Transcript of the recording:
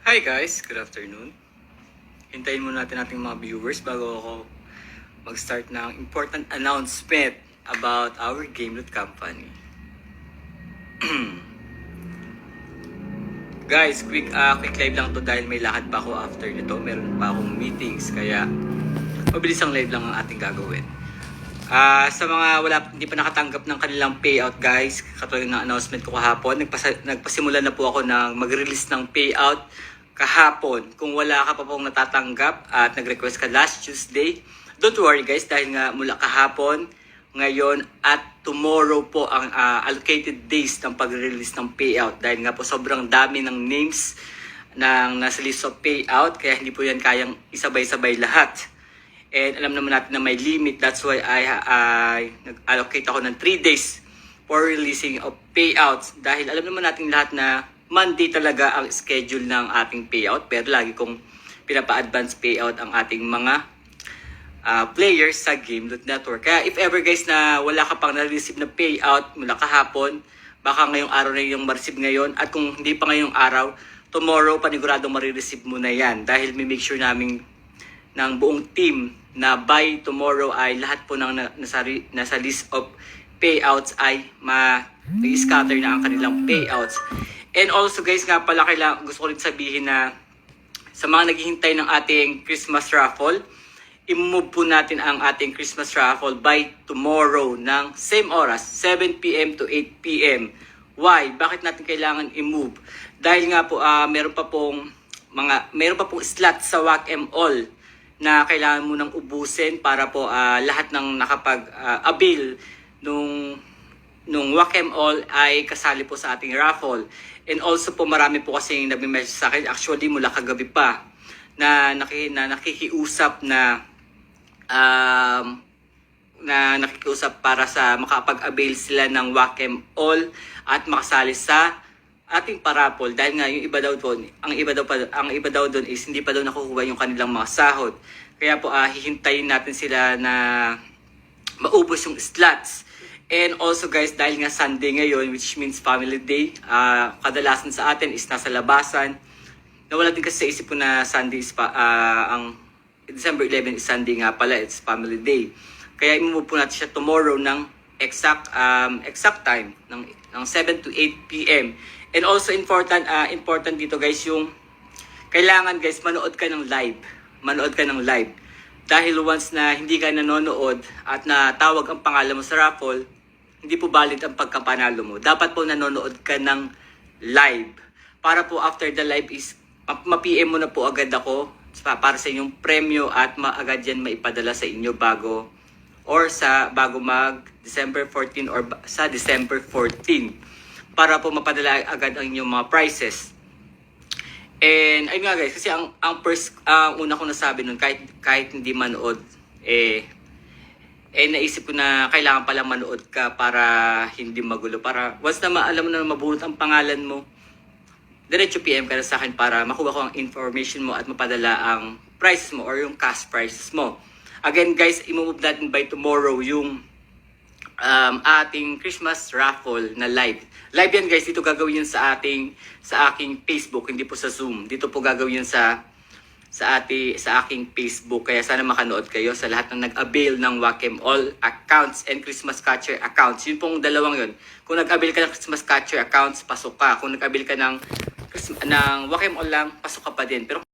Hi guys, good afternoon. Hintayin muna natin ating mga viewers bago ako mag-start ng important announcement about our Gameloot company. Guys, quick live lang to dahil may lakad pa ako after nito. Meron pa akong meetings kaya mabilis ang live lang ang ating gagawin. Sa mga hindi pa nakatanggap ng kanilang payout guys, katulad ng announcement ko kahapon, nagpasimula na po ako ng mag-release ng payout kahapon. Kung wala ka pa pong natatanggap at nag-request ka last Tuesday, don't worry guys dahil nga mula kahapon, ngayon at tomorrow po ang allocated days ng pag-release ng payout dahil nga po sobrang dami ng names ng nasa list of payout kaya hindi po yan kayang isabay-sabay lahat. And alam naman natin na may limit. That's why I nag-allocate ako ng 3 days for releasing of payouts. Dahil alam naman natin lahat na Monday talaga ang schedule ng ating payout. Pero lagi kong pinapa-advance payout ang ating mga players sa Gameloot Network. Kaya if ever guys na wala ka pang na-receive na payout mula kahapon, baka ngayong araw na yung ma-receive ngayon. At kung hindi pa ngayong araw, tomorrow paniguradong ma-receive mo na yan. Dahil may make sure namin ng buong team na by tomorrow ay lahat po ng nasa list of payouts ay ma-scatter na ang kanilang payouts. And also guys nga pala gusto ko rin sabihin na sa mga naghihintay ng ating Christmas raffle, i-move po natin ang ating Christmas raffle by tomorrow ng same oras, 7 p.m. to 8 p.m. Why? Bakit natin kailangan i-move? Dahil nga po meron pa pong slot sa WAC-M All na kailangan mo nang ubusin para po lahat ng nakapag-avail nung WAC-M All ay kasali po sa ating raffle. And also po marami po kasi nagme-message sa akin, actually mula kagabi pa, na nakikiusap na nakikiusap para sa makapag-avail sila ng WAC-M All at makasali sa ating parapol dahil nga yung iba daw doon, ang iba daw doon is hindi pa daw nakukuha yung kanilang mga sahod. Kaya po hihintayin natin sila na maubos yung slots. And also guys, dahil nga Sunday ngayon, which means family day, kadalasan sa atin is nasa labasan. Nawala din kasi sa isip ko na Sunday is ang December 11 is Sunday nga pala, it's family day. Kaya i-move po natin siya tomorrow ng exact time ng 7 to 8 p.m. And also important dito guys yung kailangan guys manood ka ng live. Manood ka ng live. Dahil once na hindi ka nanonood at natawag ang pangalan mo sa raffle, hindi po valid ang pagkapanalo mo. Dapat po nanonood ka ng live. Para po after the live is ma-PM mo na po agad ako para sa inyong premyo at maagad yan maipadala sa inyo bago mag December 14 or sa December 14 para po mapadala agad ang inyong mga prices. And ayun nga guys, kasi ang una ko nasabi nun, kahit hindi manood, naisip ko na kailangan palang manood ka para hindi magulo. Para once na alam mo na mabunot ang pangalan mo, diretso PM ka na sa akin para makuha ko ang information mo at mapadala ang prices mo or yung cash prices mo. Again guys, i-move natin by tomorrow yung ating Christmas raffle na live. Live yan guys, dito gagawin yun sa aking Facebook, hindi po sa Zoom. Dito po gagawin yun sa aking Facebook. Kaya sana makanood kayo sa lahat ng nag-avail ng WAC-M All accounts and Christmas Catcher accounts. Yun pong dalawang yun. Kung nag-avail ka ng Christmas Catcher accounts, pasok ka. Kung nag-avail ka ng WAC-M All lang, pasok ka pa din. Pero